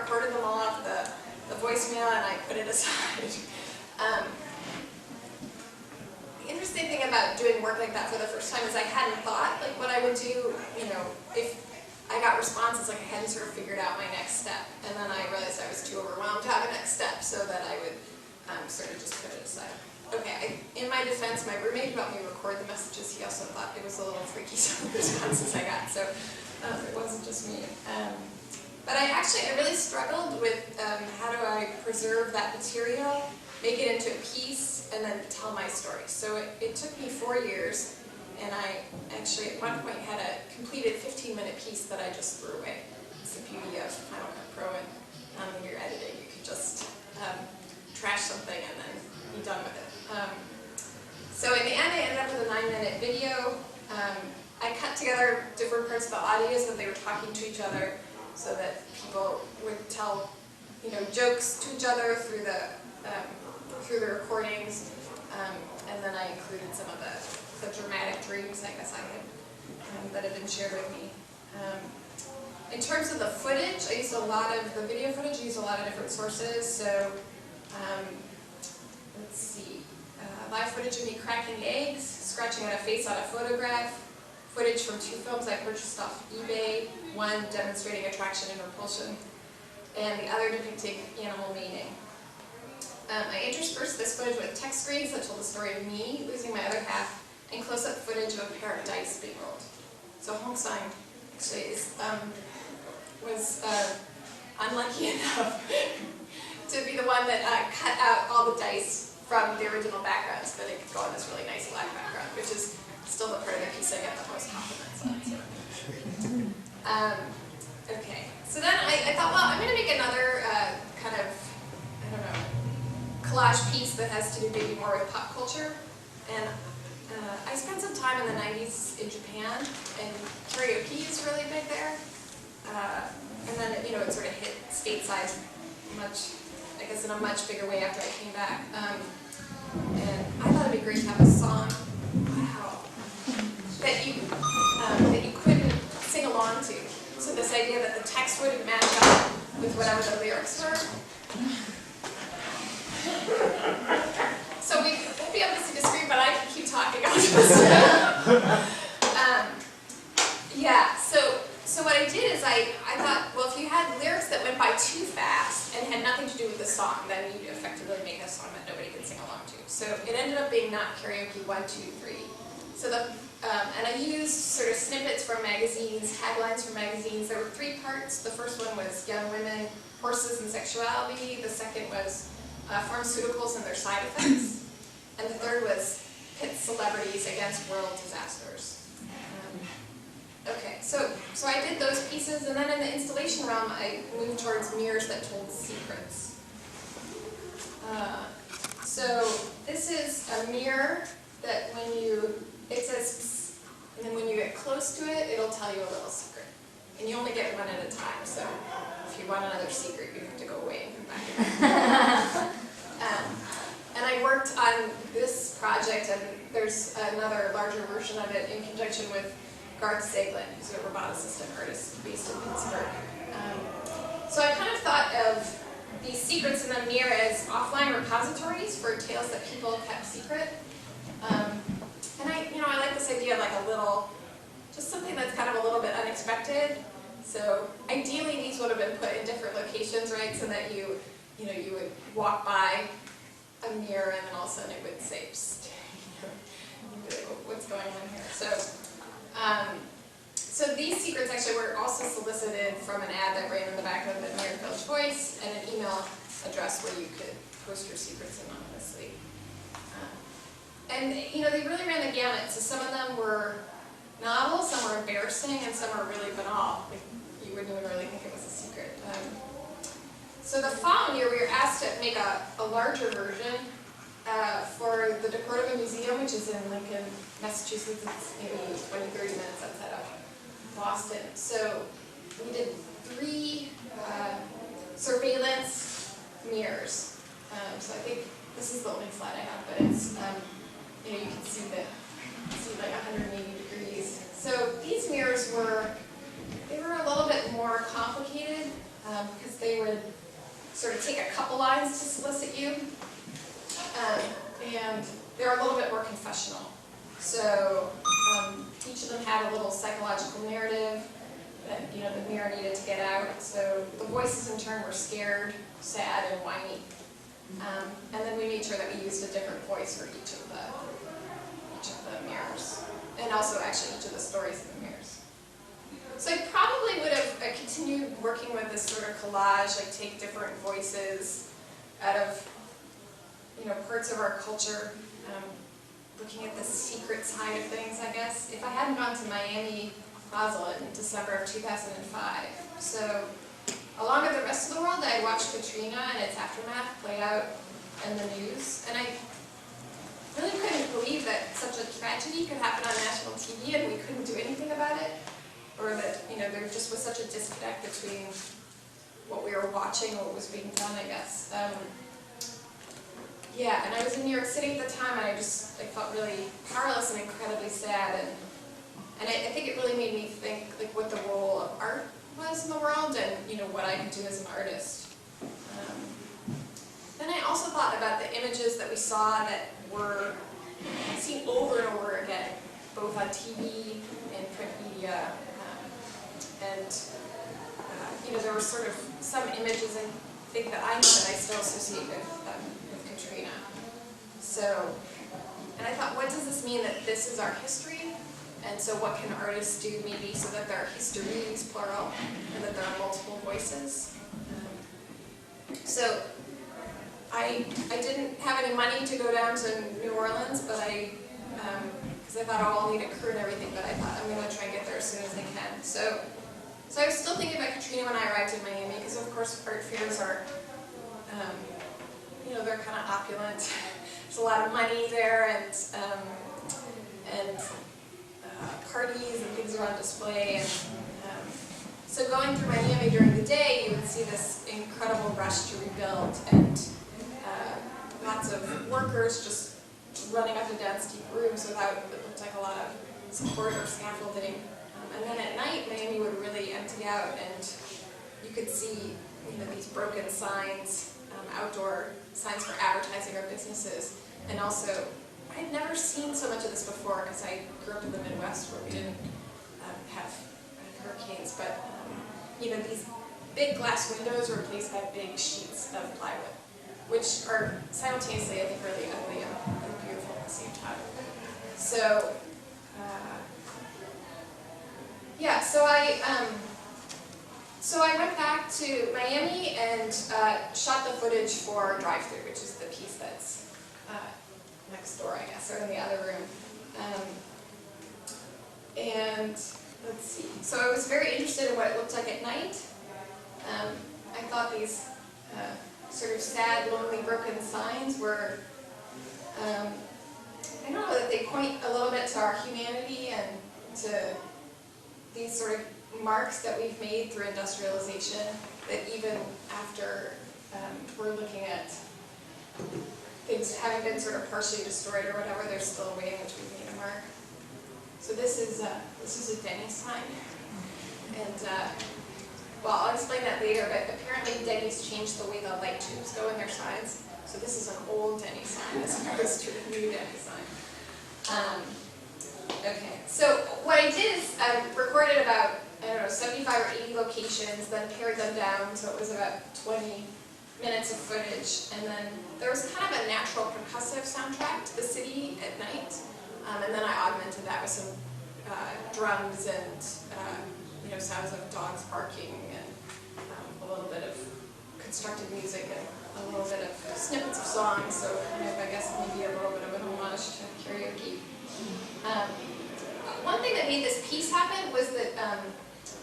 recorded them all off the voicemail and I put it aside. The interesting thing about doing work like that for the first time is I hadn't thought like what I would do, if I got responses, like I hadn't sort of figured out my next step. And then I realized I was too overwhelmed to have a next step, so that I would sort of just put it aside. Okay, in my defense, my roommate helped me record the messages. He also thought it was a little freaky, some of the responses I got, so it wasn't just me. But I really struggled with how do I preserve that material, make it into a piece, and then tell my story. So it took me 4 years, and I actually at one point had a completed 15-minute piece that I just threw away. It's the beauty of Final Cut Pro, and when you're editing, you can just trash something and then be done with it. So in the end, I ended up with a 9-minute video. I cut together different parts of the audio so that they were talking to each other, so that people would tell, jokes to each other through the recordings, and then I included some of the dramatic dreams, I guess I had that had been shared with me. In terms of the footage, I used a lot of the video footage. I used a lot of different sources. So let's see, live footage of me cracking eggs, scratching out a face on a photograph. Footage from 2 films I purchased off eBay, one demonstrating attraction and repulsion, and the other depicting animal mating. I interspersed this footage with text screens that told the story of me losing my other half, and close-up footage of a pair of dice being rolled. So Hongstein actually was unlucky enough to be the one that cut out all the dice from the original backgrounds, but it could go on this really nice black background, which is still the part of the piece I get the most compliments on. So. Okay, so then I thought, well, I'm going to make another kind of, collage piece that has to do maybe more with pop culture. And I spent some time in the 90s in Japan, and karaoke is really big there. And then, it sort of hit stateside in a much bigger way after I came back. And I thought it'd be great to have a song, that you couldn't sing along to. So this idea that the text wouldn't match up with whatever the lyrics were. So we won't be able to see the screen, but I can keep talking. So what I did is I thought, well, if you had lyrics that went by too fast and had nothing to do with the song, then you'd effectively make a song that nobody could sing along to. So it ended up being not karaoke 1, 2, 3. So and I used sort of snippets from magazines, taglines from magazines. There were 3 parts. The first one was young women, horses, and sexuality. The second was pharmaceuticals and their side effects. And the third was pit celebrities against world disasters. Okay, so I did those pieces, and then in the installation realm, I moved towards mirrors that told secrets. So this is a mirror that it says, and then when you get close to it, it'll tell you a little secret. And you only get one at a time, so if you want another secret, you have to go away and come back. And I worked on this project, and there's another larger version of it in conjunction with Garth Saglin, who's a roboticist and artist based in Pittsburgh. So I kind of thought of these secrets in the mirror as offline repositories for tales that people kept secret. And I like this idea of like a little, just something that's kind of a little bit unexpected. So ideally these would have been put in different locations, right? So that you would walk by a mirror and then all of a sudden it would say, psst, what's going on here? So these secrets actually were also solicited from an ad that ran in the back of the New York Village Voice and an email address where you could post your secrets anonymously. And they really ran the gamut. So some of them were novel, some were embarrassing, and some were really banal. Like, you wouldn't even really think it was a secret. So the following year, we were asked to make a larger version for the Decortiva Museum, which is in Lincoln, Massachusetts. It's maybe 20, 30 minutes outside of Boston. So we did 3 surveillance mirrors. So I think this is the only slide I have, but it's, you can see like 180 degrees. So these mirrors were a little bit more complicated because they would sort of take a couple lines to solicit you, and they're a little bit more confessional. So each of them had a little psychological narrative that the mirror needed to get out. So the voices in turn were scared, sad, and whiny. And then we made sure that we used a different voice for each of the mirrors, and also actually each of the stories in the mirrors. So I probably would have continued working with this sort of collage, like take different voices out of parts of our culture, looking at the secret side of things, I guess, if I hadn't gone to Miami Basel in December of 2005. So along with the rest of the world, I watched Katrina and its aftermath play out in the news, and I really couldn't believe that such a tragedy could happen on national TV and we couldn't do anything about it, or that there just was such a disconnect between what we were watching and what was being done, I guess. Yeah, and I was in New York City at the time, and I felt really powerless and incredibly sad, and I think it really made me think like what the role of art was in the world, and what I could do as an artist. Then I also thought about the images that we saw that were seen over and over again, both on TV and print media, and there were sort of some images I think that I know that I still associate with Katrina. So, and I thought, what does this mean that this is our history? And so what can artists do maybe so that there are histories, plural, and that there are multiple voices? So I didn't have any money to go down to New Orleans, but because I thought, I'll need a crew and everything, but I thought I'm going to try and get there as soon as I can. So I was still thinking about Katrina when I arrived in Miami, because of course art fairs are, they're kind of opulent. There's a lot of money there, and parties and things are on display. And so going through Miami during the day, you would see this incredible rush to rebuild, and lots of workers just running up and down steep rooms without what looked like a lot of support or scaffolding. And then at night, Miami would really empty out, and you could see these broken signs, outdoor signs for advertising or businesses. And also, I had never seen so much of this before because I grew up in the Midwest where we didn't have hurricanes, but these big glass windows were replaced by big sheets of plywood, which are simultaneously, I think, really ugly and beautiful at the same time. So, yeah, so I went back to Miami and shot the footage for Drive-Thru, which is the piece that's next door, I guess, or in the other room. And let's see. So I was very interested in what it looked like at night. I thought these sort of sad, lonely, broken signs were, I don't know, that they point a little bit to our humanity and to these sort of marks that we've made through industrialization, that even after we're looking at things having been sort of partially destroyed or whatever, there's still a way in which we've made a mark. So this is a Denny's sign, and well, I'll explain that later, but apparently Denny's changed the way the light tubes go in their signs. So this is an old Denny's sign as opposed to a new Denny's sign. Okay, so what I did is I recorded about, 75 or 80 locations, then pared them down, so it was about 20 minutes of footage, and then there was kind of a natural percussive soundtrack to the city at night, and then I augmented that with some drums and sounds of dogs barking, and a little bit of constructed music, and a little bit of snippets of songs, so kind of, I guess, maybe a little bit of an homage to karaoke. One thing that made this piece happen was that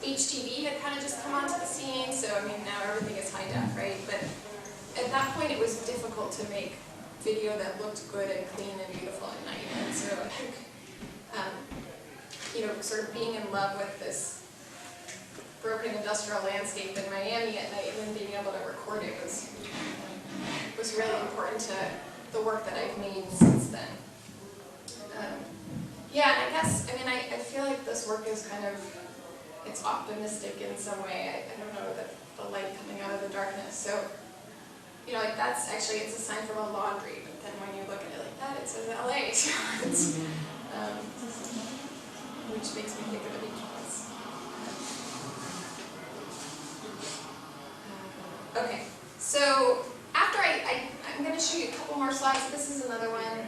HTV had kind of just come onto the scene, so I mean now everything is high def, right? But at that point it was difficult to make video that looked good and clean and beautiful at night, and so I think sort of being in love with this broken industrial landscape in Miami at night and then being able to record it was really important to the work that I've made since then. Yeah, and I guess, I feel like this work is kind of, it's optimistic in some way. I don't know, the light coming out of the darkness. So you know, like that's actually, it's a sign from a laundry, but then when you look at it like that, it says LA, so it's, which makes me think of the beach ones. Okay, so after I'm going to show you a couple more slides. This is another one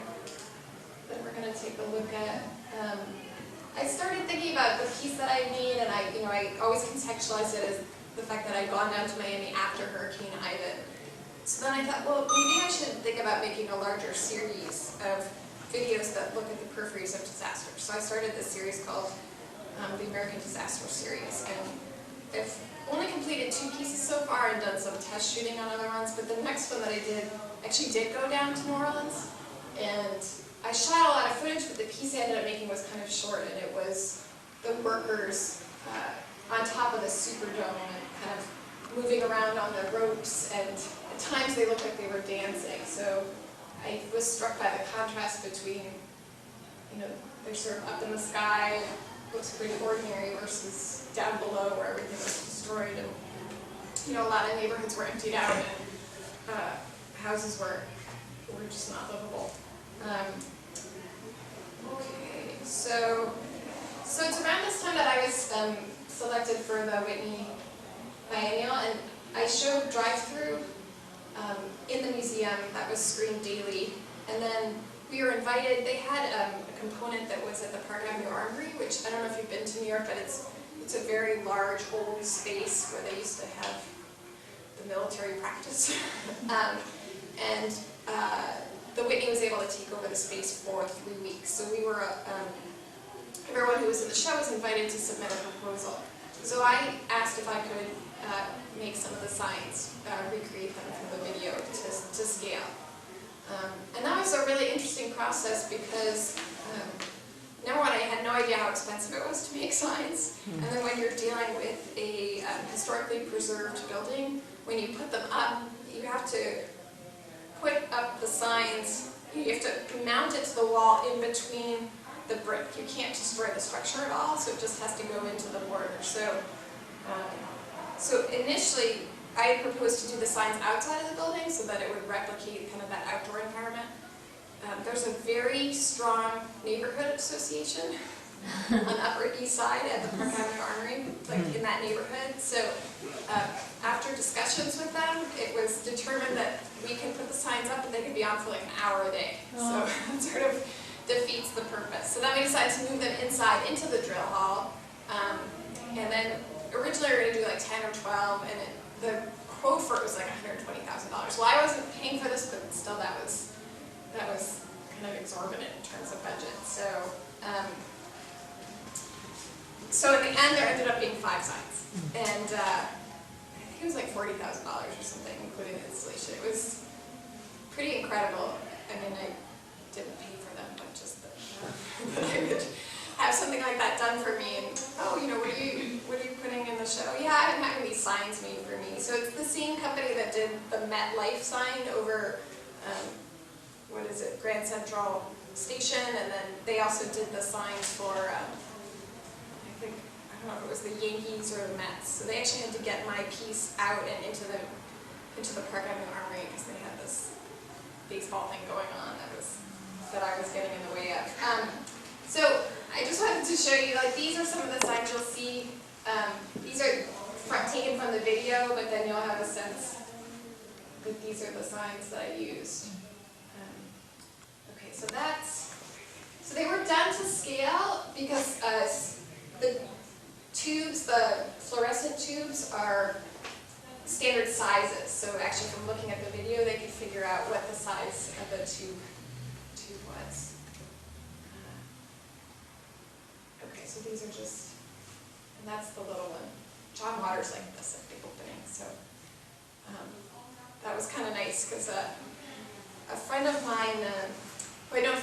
that we're going to take a look at. I started thinking about the piece that I made, and I always contextualized it as the fact that I'd gone down to Miami after Hurricane Ivan. So then I thought, well, maybe I should think about making a larger series of videos that look at the peripheries of disasters. So I started this series called the American Disaster Series, and I've only completed 2 pieces so far and done some test shooting on other ones, but the next one that I did actually did go down to New Orleans, and I shot a lot of footage, but the piece I ended up making was kind of short, and it was the workers on top of the Superdome and kind of moving around on the ropes, and at times they looked like they were dancing. So I was struck by the contrast between, you know, they're sort of up in the sky, looks pretty ordinary, versus down below where everything was destroyed, and you know, a lot of neighborhoods were emptied out, and houses were just not livable. Okay, so it's around this time that I was selected for the Whitney Biennial, and I showed drive-through in the museum that was screened daily, and then we were invited. They had a component that was at the Park Avenue Armory, which I don't know if you've been to New York, but it's a very large old space where they used to have the military practice. And the Whitney was able to take over the space for 3 weeks. So we were, everyone who was in the show was invited to submit a proposal. So I asked if I could make some of the signs, recreate them from the video to scale. And that was a really interesting process because, number one, I had no idea how expensive it was to make signs. And then when you're dealing with a historically preserved building, when you put them up, you have to put up the signs, you have to mount it to the wall in between the brick. You can't destroy the structure at all, so it just has to go into the mortar. So initially, I had proposed to do the signs outside of the building so that it would replicate kind of that outdoor environment. There's a very strong neighborhood association on the Upper East Side at the Park Avenue Armory, like in that neighborhood. So after discussions with them, it was determined that we can put the signs up, but they could be on for like an hour a day. So it sort of defeats the purpose. So then we decided to move them inside into the drill hall. And then originally we were going to do like 10 or 12, and the quote for it was like $120,000. Well, I wasn't paying for this, but still that was kind of exorbitant in terms of budget. So in the end, there ended up being 5 signs, and I think it was like $40,000 or something, including the installation. It was pretty incredible. I mean, I didn't pay for them, but just that I would have something like that done for me. And oh, you know, what are you putting in the show? Yeah, I'm having these signs made for me. So it's the same company that did the MetLife sign over, what is it, Grand Central Station, and then they also did the signs for, I don't know if it was the Yankees or the Mets. So they actually had to get my piece out and into the Park Avenue Armory because they had this baseball thing going on that I was getting in the way of. So I just wanted to show you, like, these are some of the signs you'll see. These are taken from the video, but then you'll have a sense that these are the signs that I used. Okay, so they were done to scale because the tubes, the fluorescent tubes, are standard sizes. So actually, from looking at the video, they could figure out what the size of the tube was. Okay, so these are just, and that's the little one. John Waters like this at the opening, so that was kind of nice because a friend of mine, who I know